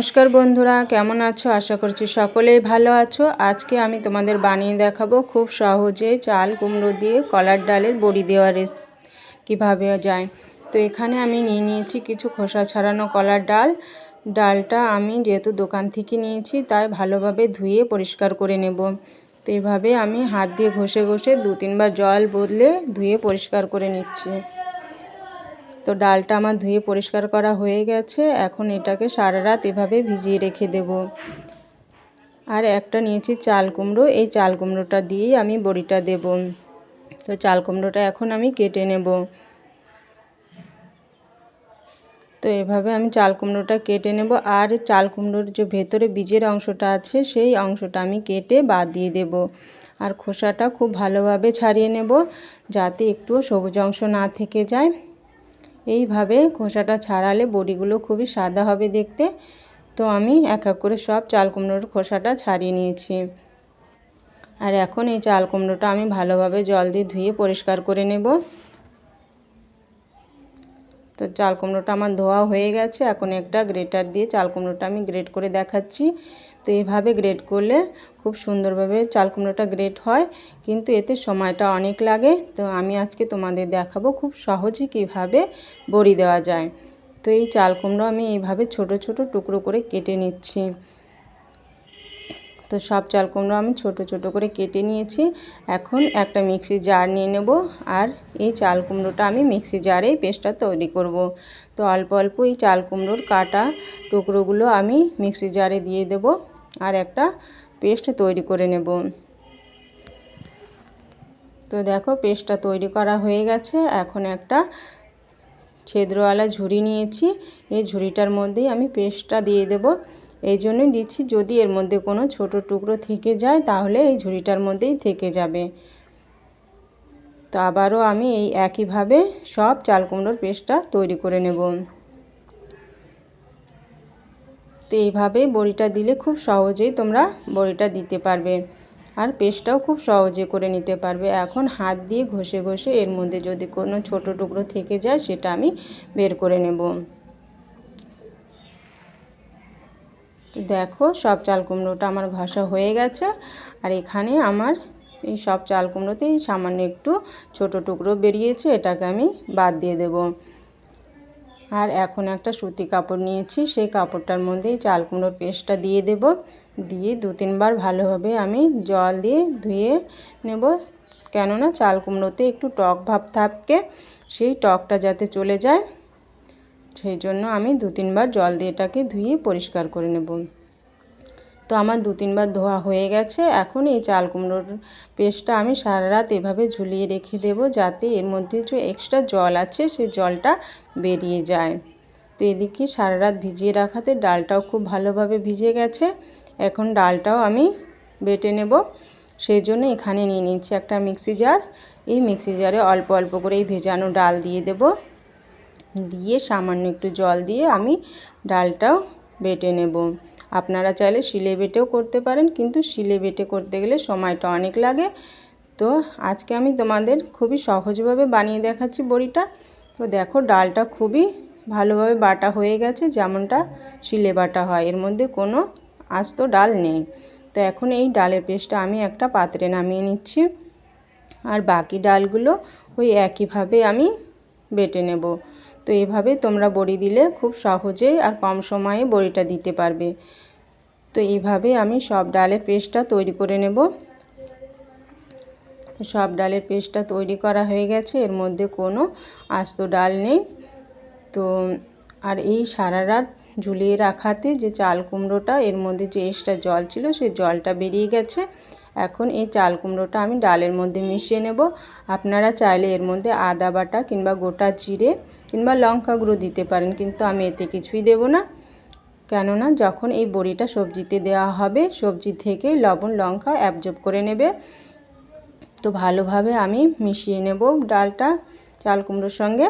নমস্কার বন্ধুরা, কেমন আছো? আশা করছি সকলেই ভালো আছো। আজকে আমি তোমাদের বানিয়ে দেখাবো খুব সহজে চাল কুমড়ো দিয়ে কলার ডালের বড়ি দেওয়া কীভাবে যায়। তো এখানে আমি নিয়ে নিয়েছি কিছু খোসা ছাড়ানো কলার ডালটা আমি যেহেতু দোকান থেকে নিয়েছি তাই ভালোভাবে ধুয়ে পরিষ্কার করে নেব। তো এইভাবে আমি হাত দিয়ে ঘষে ঘষে 2-3 বার জল বদলে ধুয়ে পরিষ্কার করে নিচ্ছি। তো ডালটা আমার ধুয়ে পরিষ্কার করা হয়ে গেছে। এখন এটাকে সারা রাত এভাবে ভিজিয়ে রেখে দেব। আর একটা নিয়েছি চাল কুমড়ো, এই চাল কুমড়োটা দিয়েই আমি বড়িটা দেব। তো চাল কুমড়োটা এখন আমি কেটে নেব। তো এভাবে আমি চাল কুমড়োটা কেটে নেব। আর চাল কুমড়োর যে ভেতরে বীজের অংশটা আছে সেই অংশটা আমি কেটে বাদ দিয়ে দেব। আর খোসাটা খুব ভালোভাবে ছাড়িয়ে নেব যাতে একটুও সবুজ অংশ না থেকে যায়। এইভাবে খোসাটা ছাড়ালে বড়িগুলো খুবই সাদা হবে দেখতে। তো আমি এক এক করে সব চাল কুমড়োর খোসাটা ছাড়িয়ে নিয়েছি। আর এখন এই চাল কুমড়োটা আমি ভালোভাবে জল দিয়ে ধুয়ে পরিষ্কার করে নেব। তো চাল কুমড়োটা আমার ধোয়া হয়ে গেছে। এখন একটা গ্রেটার দিয়ে চাল কুমড়োটা আমি গ্রেট করে দেখাচ্ছি। তো এইভাবে গ্রেট করলে খুব সুন্দরভাবে চাল কুমড়োটা গ্রেট হয়, কিন্তু এতে সময়টা অনেক লাগে। তো আমি আজকে তোমাদের দেখাবো খুব সহজে কীভাবে বড়ি দেওয়া যায়। তো এই চাল কুমড়ো আমি এইভাবে ছোট ছোট টুকরো করে কেটে নিচ্ছি। তো সব চাল কুমড়ো আমি ছোট ছোট করে কেটে নিয়েছি। এখন একটা মিক্সি জার নিয়ে নেব। আর এই চাল কুমড়োটা আমি মিক্সি জারেই পেস্টটা তৈরি করব। তো অল্প অল্প এই চাল কুমড়োর কাটা টুকরোগুলো আমি মিক্সি জারে দিয়ে দেব আর একটা পেস্ট তৈরি করে নেব। তো দেখো পেস্টটা তৈরি করা হয়ে গেছে। এখন একটা ছিদ্রওয়ালা ঝুড়ি নিয়েছি, এই ঝুড়িটার মধ্যেই আমি পেস্টটা দিয়ে দেব। এই জন্যই দিচ্ছি, যদি এর মধ্যে কোনো ছোট টুকরো থেকে যায় তাহলে এই ঝুড়িটার মধ্যেই থেকে যাবে। তো আবারও আমি এই একইভাবে সব চাল কুমড়োর পেস্টটা তৈরি করে নেব। তো এইভাবে বড়িটা দিলে খুব সহজেই তোমরা বড়িটা দিতে পারবে আর পেস্টটাও খুব সহজে করে নিতে পারবে। এখন হাত দিয়ে ঘষে ঘষে এর মধ্যে যদি কোনো ছোট টুকরো থেকে যায় সেটা আমি বের করে নেব। দেখো সব চাল কুমড়োটা আমার ঘষা হয়ে গেছে। আর এখানে আমার এই সব চাল কুমড়োতেই সামান্য একটু ছোট টুকরো বেরিয়েছে, এটাকে আমি বাদ দিয়ে দেব। আর এখন একটা সুতি কাপড় নিয়েছি, সেই কাপড়টার মধ্যেই চাল কুমড়োর পেস্টটা দিয়ে দেব। দিয়ে 2-3 বার ভালোভাবে আমি জল দিয়ে ধুয়ে নেব, কেননা চাল কুমড়োতে একটু টক ভাব থাকে, সেই টকটা যাতে চলে যায় সেই জন্য আমি 2-3 বার জল দিয়ে এটাকে ধুয়ে পরিষ্কার করে নেব। তো আমার 2-3 বার ধোয়া হয়ে গেছে। এখন এই চাল কুমড়োর পেস্টটা আমি সারা রাত এভাবে ঝুলিয়ে রেখে দেব যাতে এর মধ্যে যে এক্সট্রা জল আছে সেই জলটা বেরিয়ে যায়। তো এদিকে সারা রাত ভিজিয়ে রাখাতে ডালটাও খুব ভালোভাবে ভিজে গেছে। এখন ডালটাও আমি বেটে নেব, সেই জন্য এখানে নিয়ে নিচ্ছি একটা মিক্সি জার। এই মিক্সি জারে অল্প অল্প করে এই ভেজানো ডাল দিয়ে দেব, দিয়ে সামান্য একটু জল দিয়ে আমি ডালটাও বেটে নেব। আপনারা চাইলে শিলে বেটেও করতে পারেন, কিন্তু শিলে বেটে করতে গেলে সময়টা অনেক লাগে। তো আজকে আমি তোমাদের খুবই সহজভাবে বানিয়ে দেখাচ্ছি বড়িটা। তো দেখো ডালটা খুবই ভালোভাবে বাটা হয়ে গেছে, যেমনটা শিলে বাটা হয়, এর মধ্যে কোনো আস্ত ডাল নেই। তো এখন এই ডালের পেস্টটা আমি একটা পাত্রে নামিয়ে নিচ্ছি। আর বাকি ডালগুলো ওই একইভাবে আমি বেটে নেব। তো এইভাবে তোমরা বড়ি দিলে খুব সহজেই আর কম সময়ে বড়িটা দিতে পারবে। তো এইভাবে আমি সব ডালের পেস্টটা তৈরি করে নেব। সব ডালের পেস্টটা তৈরি করা হয়ে গেছে, এর মধ্যে কোনো আস্ত ডাল নেই। তো আর এই সারা রাত ঝুলিয়ে রাখাতে যে চাল কুমড়োটা এর মধ্যে যে এক্সট্রা জল ছিল সেই জলটা বেরিয়ে গেছে। এখন এই চাল কুমড়োটা আমি ডালের মধ্যে মিশিয়ে নেব। আপনারা চাইলে এর মধ্যে আদা বাটা কিংবা গোটা জিরে কিংবা লঙ্কা গুঁড়ো দিতে পারেন, কিন্তু আমি এতে কিছুই দেব না, কেননা যখন এই বড়িটা সবজিতে দেওয়া হবে সবজি থেকে লবণ লঙ্কা অ্যাবজর্ব করে নেবে। তো ভালোভাবে আমি মিশিয়ে নেব ডালটা চাল কুমড়োর সঙ্গে।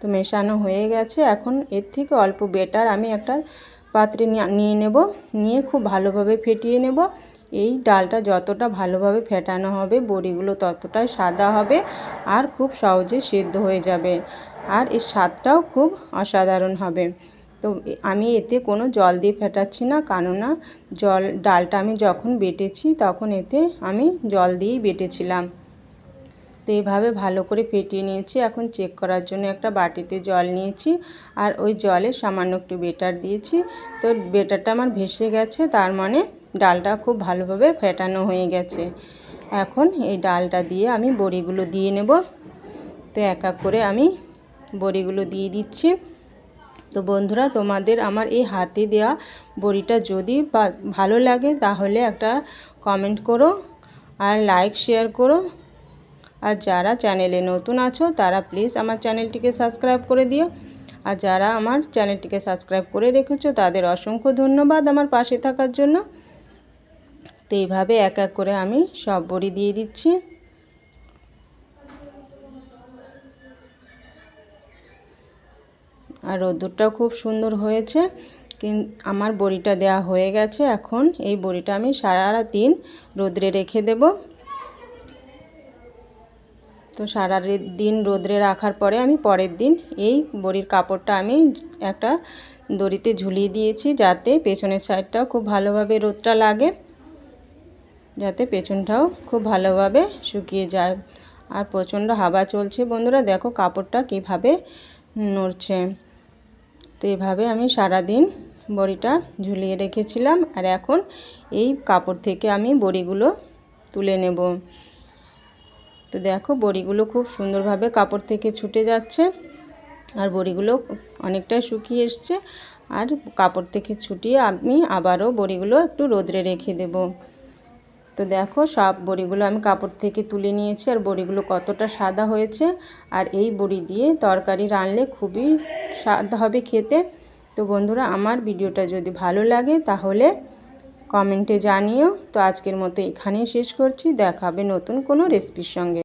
তো মেশানো হয়ে গেছে। এখন এর থেকে অল্প বেটার আমি একটা পাত্রে নিয়ে নেব, নিয়ে খুব ভালোভাবে ফেটিয়ে নেব। এই ডালটা যতটা ভালোভাবে ফেটানো হবে বড়িগুলো ততটাই সাদা হবে আর খুব সহজে সেদ্ধ হয়ে যাবে, আর এর স্বাদটাও খুব অসাধারণ হবে। তো তো আমি এতে কোনো জল দিয়ে ফেটাচ্ছি না, কেননা ডালটা আমি যখন বেটেছি তখন এতে আমি জল দিয়েই বেটেছিলাম। তো এইভাবে ভালো করে ফেটিয়ে নিয়েছি। এখন চেক করার জন্য একটা বাটিতে জল নিয়েছি, আর ওই জলে সামান্য একটু বেটার দিয়েছি। তো বেটারটা আমার ভেসে গেছে, তার মানে ডালটা খুব ভালোভাবে ফেটানো হয়ে গেছে। এখন এই ডালটা দিয়ে আমি বড়িগুলো দিয়ে নেব। তো এক এক করে আমি বড়িগুলো দিয়ে দিচ্ছি। তো বন্ধুরা, তোমাদের আমার এই হাতে দেওয়া বড়িটা যদি ভালো লাগে তাহলে একটা কমেন্ট করো আর লাইক শেয়ার করো। আর যারা চ্যানেলে নতুন আছো তারা প্লিজ আমার চ্যানেলটিকে সাবস্ক্রাইব করে দিও। আর যারা আমার চ্যানেলটিকে সাবস্ক্রাইব করে রেখেছো তাদের অসংখ্য ধন্যবাদ আমার পাশে থাকার জন্য। তো এইভাবে এক এক করে আমি সব বড়ি দিয়ে দিচ্ছি। আর রোদ্দুরটাও খুব সুন্দর হয়েছে। আমার বড়িটা দেওয়া হয়ে গেছে। এখন এই বড়িটা আমি সারা দিন রোদ্রে রেখে দেব। তো সারা দিন রোদ্রে রাখার পরে আমি পরের দিন এই বড়ির কাপড়টা আমি একটা দড়িতে ঝুলিয়ে দিয়েছি, যাতে পেছনের সাইডটাও খুব ভালোভাবে রোদটা লাগে, যাতে পেছনটাও খুব ভালোভাবে শুকিয়ে যায়। আর প্রচণ্ড হাওয়া চলছে বন্ধুরা, দেখো কাপড়টা কিভাবে নড়ছে। তো এইভাবে আমি সারা দিন বড়িটা ঝুলিয়ে রেখেছিলাম। আর এখন এই কাপড় থেকে আমি বড়িগুলো তুলে নেব। তো দেখো বড়িগুলো খুব সুন্দরভাবে কাপড় থেকে ছুটে যাচ্ছে, আর বড়িগুলো অনেকটাই শুকিয়ে এসছে। আর কাপড় থেকে ছুটিয়ে আমি আবারও বড়িগুলো একটু রোদ্রে রেখে দেব। তো দেখো সব বড়িগুলো আমি কাপড় থেকে তুলে নিয়েছি, আর বড়িগুলো কতটা সাদা হয়েছে। আর এই বড়ি দিয়ে তরকারি রানলে খুবই স্বাদ হবে খেতে। তো বন্ধুরা, আমার ভিডিওটা যদি ভালো লাগে তাহলে কমেন্টে জানিও। তো আজকের মতো এখানেই শেষ করছি, দেখা হবে নতুন কোনো রেসিপির সঙ্গে।